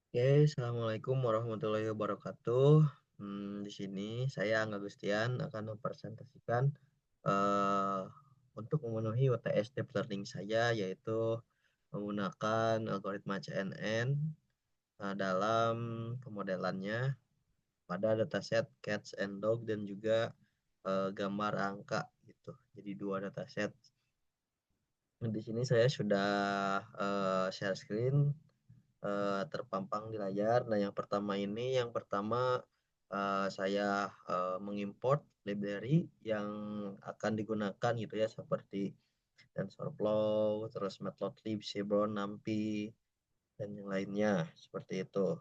Oke, assalamualaikum warahmatullahi wabarakatuh. Di sini saya Angga Gustian akan mempresentasikan eh, untuk memenuhi UTS Deep Learning saya, yaitu menggunakan algoritma CNN dalam pemodelannya pada dataset cats and dog dan juga gambar angka gitu. Jadi dua dataset. Di sini saya sudah share screen terpampang di layar. Nah, yang pertama saya mengimport library yang akan digunakan gitu ya, seperti TensorFlow, terus Matplotlib, Chevron, NumPy, dan yang lainnya seperti itu.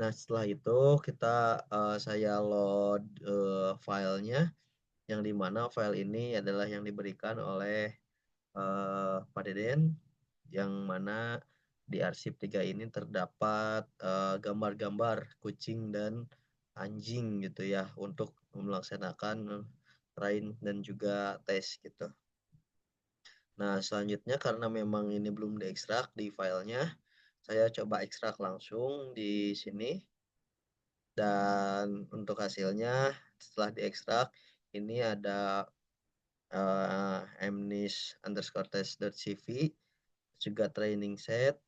Nah, setelah itu saya load filenya, yang dimana file ini adalah yang diberikan oleh Pak Deden, yang mana di arsip 3 ini terdapat gambar-gambar kucing dan anjing gitu ya untuk melaksanakan train dan juga tes gitu. Nah, selanjutnya karena memang ini belum diekstrak di filenya, saya coba ekstrak langsung di sini, dan untuk hasilnya setelah diekstrak ini ada mnis_test.cv, juga training set,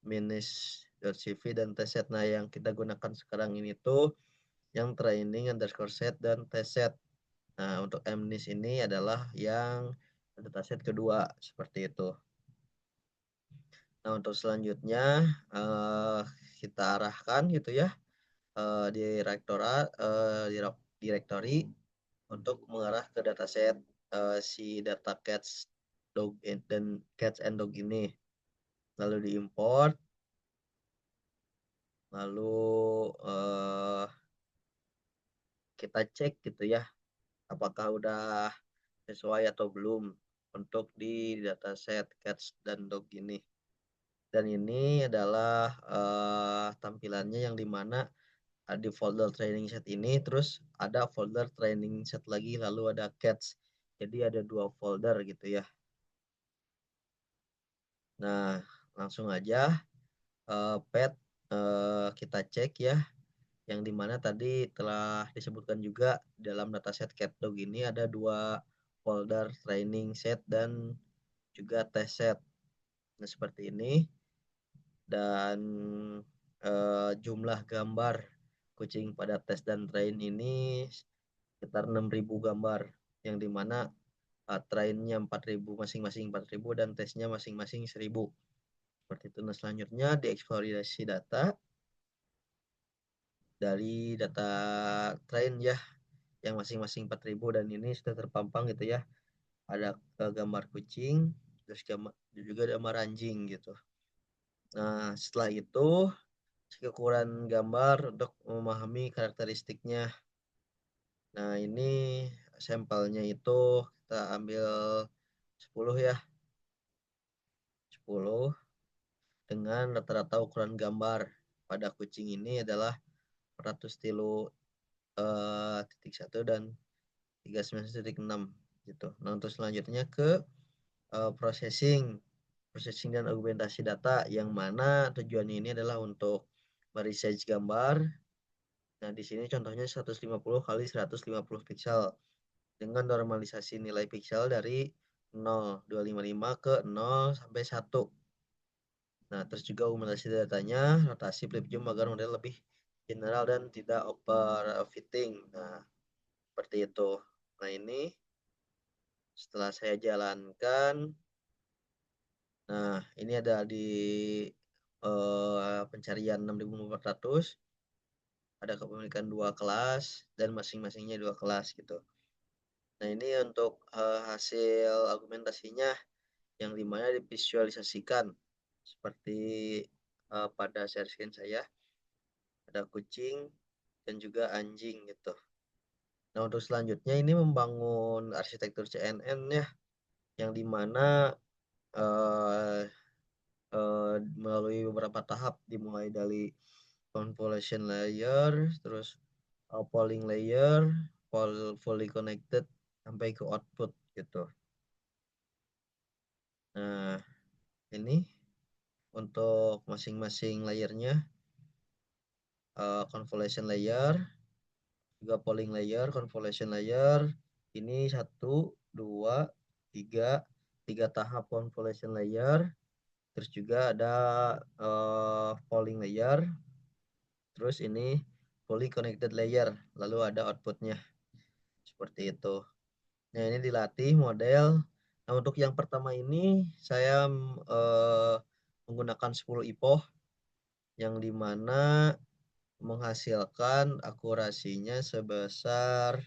minus.cv, dan test set. Nah, yang kita gunakan sekarang ini tuh yang training underscore set dan test set. Nah, untuk mnis ini adalah yang dataset kedua seperti itu. Nah, untuk selanjutnya eh, kita arahkan gitu ya directory untuk mengarah ke dataset si data cats dog dan cats and dog ini, lalu diimport, lalu eh, kita cek gitu ya apakah udah sesuai atau belum untuk di dataset cats dan dog ini. Dan ini adalah tampilannya, yang dimana di folder training set ini terus ada folder training set lagi, lalu ada cats, jadi ada dua folder gitu ya. Nah, langsung aja pet kita cek ya, yang dimana tadi telah disebutkan juga dalam dataset CatDog ini ada dua folder training set dan juga test set. Nah, seperti ini. Dan jumlah gambar kucing pada tes dan train ini sekitar 6.000 gambar, yang dimana trainnya 4.000, masing-masing 4.000, dan tesnya masing-masing 1.000. Seperti itu. Nah, selanjutnya dieksplorasi data dari data train ya, yang masing-masing 4.000, dan ini sudah terpampang gitu ya. Ada gambar kucing, terus juga gambar anjing gitu. Nah, setelah itu kekurangan gambar untuk memahami karakteristiknya. Nah, ini sampelnya itu kita ambil 10 ya. 10 dengan rata-rata ukuran gambar pada kucing ini adalah 400 titik 1 dan 39,6 gitu. Nah, untuk selanjutnya ke processing dan argumentasi data, yang mana tujuannya ini adalah untuk meresize gambar. Nah, di sini contohnya 150 kali 150 pixel dengan normalisasi nilai pixel dari 0,255 ke 0 sampai 1. Nah, terus juga argumentasi datanya, rotasi flip zoom agar model lebih general dan tidak overfitting. Nah, seperti itu. Nah, ini setelah saya jalankan, nah ini ada di pencarian 6.400, ada kepemilikan dua kelas dan masing-masingnya dua kelas gitu. Nah, ini untuk hasil argumentasinya, yang dimana divisualisasikan seperti pada share screen saya, ada kucing dan juga anjing gitu. Nah, untuk selanjutnya ini membangun arsitektur CNN ya, yang dimana eh, melalui beberapa tahap, dimulai dari convolution layer, terus polling layer, fully connected, sampai ke output gitu. Nah, ini untuk masing-masing layernya. convolution layer, juga polling layer, convolution layer. Ini 1, 2, 3 tahap convolution layer. Terus juga ada polling layer. Terus ini fully connected layer. Lalu ada outputnya. Seperti itu. Nah, ini dilatih model. Nah, untuk yang pertama ini saya menggunakan 10 IPOH yang dimana menghasilkan akurasinya sebesar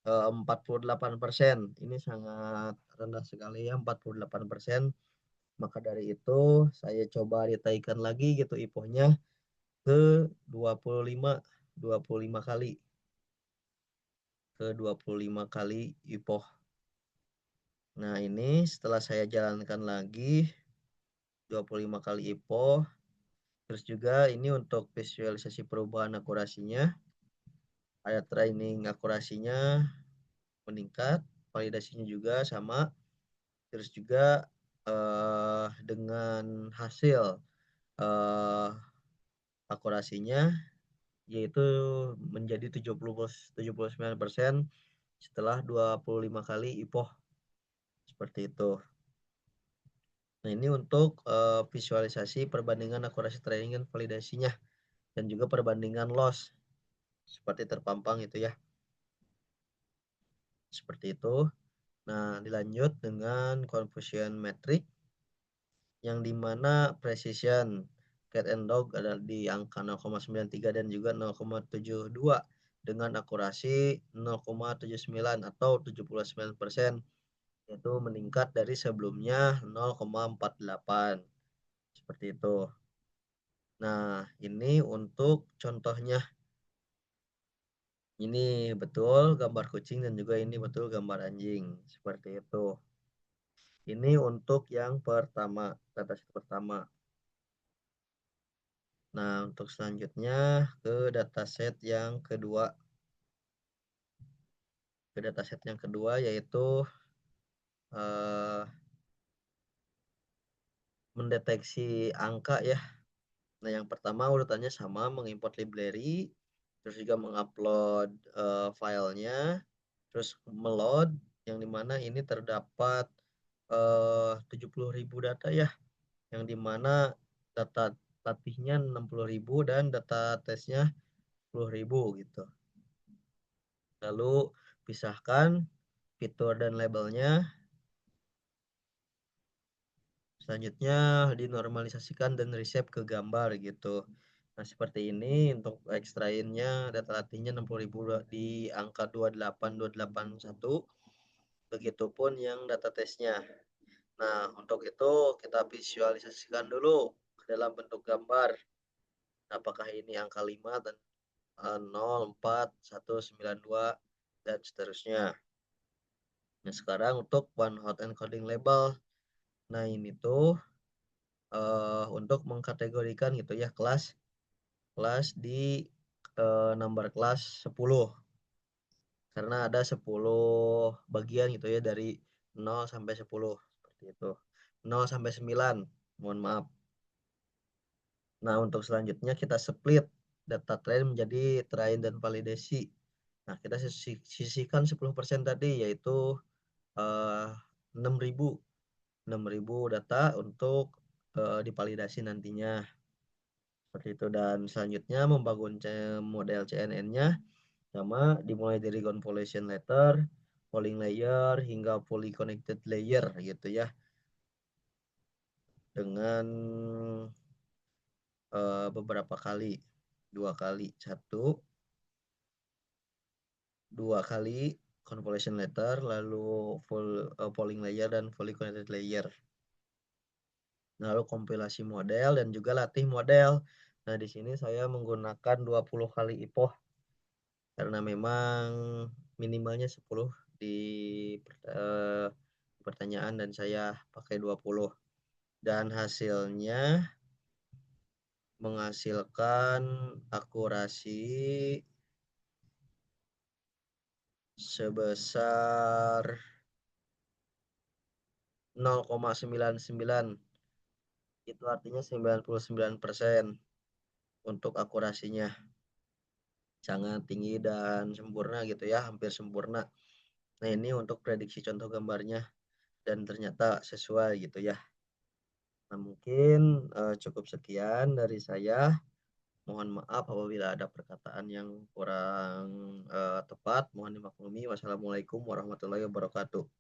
48%. Ini sangat rendah sekali ya, 48%. Maka dari itu saya coba ditaikan lagi gitu IPOH-nya ke 25 kali. Ke 25 kali IPOH. Nah, ini setelah saya jalankan lagi 25 kali IPOH. Terus juga ini untuk visualisasi perubahan akurasinya. Ada training akurasinya meningkat, validasinya juga sama. Terus juga dengan hasil akurasinya yaitu menjadi 79% setelah 25 kali IPOH. Seperti itu. Nah, ini untuk visualisasi perbandingan akurasi training dan validasinya dan juga perbandingan loss seperti terpampang itu ya. Seperti itu. Nah, dilanjut dengan confusion metric yang dimana precision cat and dog ada di angka 0,93 dan juga 0,72 dengan akurasi 0,79 atau 79%, yaitu meningkat dari sebelumnya 0,48. Seperti itu. Nah, ini untuk contohnya. Ini betul gambar kucing dan juga ini betul gambar anjing. Seperti itu. Ini untuk yang pertama, dataset pertama. Nah, untuk selanjutnya ke dataset yang kedua. Ke dataset yang kedua yaitu eh, mendeteksi angka ya. Nah, yang pertama urutannya sama, mengimport library, terus juga mengupload filenya, terus meload, yang dimana ini terdapat 70.000 data ya, yang dimana data latihnya 60.000 dan data tesnya 10.000 gitu. Lalu pisahkan fitur dan labelnya. Selanjutnya dinormalisasikan dan reshape ke gambar gitu. Nah, seperti ini untuk ekstrainnya data latihnya 60.000 di angka 28281. Begitupun yang data tesnya. Nah, untuk itu kita visualisasikan dulu ke dalam bentuk gambar. Apakah ini angka 5 dan 0, 4, 1, 9, 2 dan seterusnya. Nah, sekarang untuk one hot encoding label. Nah, ini tuh untuk mengkategorikan gitu ya kelas di nomor kelas 10, karena ada 10 bagian gitu ya dari 0 sampai 10 seperti itu. 0 sampai 9, mohon maaf. Nah, untuk selanjutnya kita split data train menjadi train dan validasi. Nah, kita sisihkan 10% tadi yaitu eh, 6.000 data untuk divalidasi nantinya. Seperti itu. Dan selanjutnya membangun model CNN-nya sama dimulai dari convolution layer, polling layer hingga fully connected layer gitu ya. Dengan beberapa kali, 2 kali, 2 kali convolution layer, lalu full polling layer dan fully connected layer. Lalu kompilasi model dan juga latih model. Nah, di sini saya menggunakan 20 kali IPOH karena memang minimalnya 10 di eh, pertanyaan dan saya pakai 20. Dan hasilnya menghasilkan akurasi sebesar 0,99. Itu artinya 99%. untuk akurasinya sangat tinggi dan sempurna gitu ya, hampir sempurna. Nah, ini untuk prediksi contoh gambarnya dan ternyata sesuai gitu ya. Nah, mungkin, cukup sekian dari saya. Mohon maaf apabila ada perkataan yang kurang, tepat, mohon dimaklumi. Wassalamualaikum warahmatullahi wabarakatuh.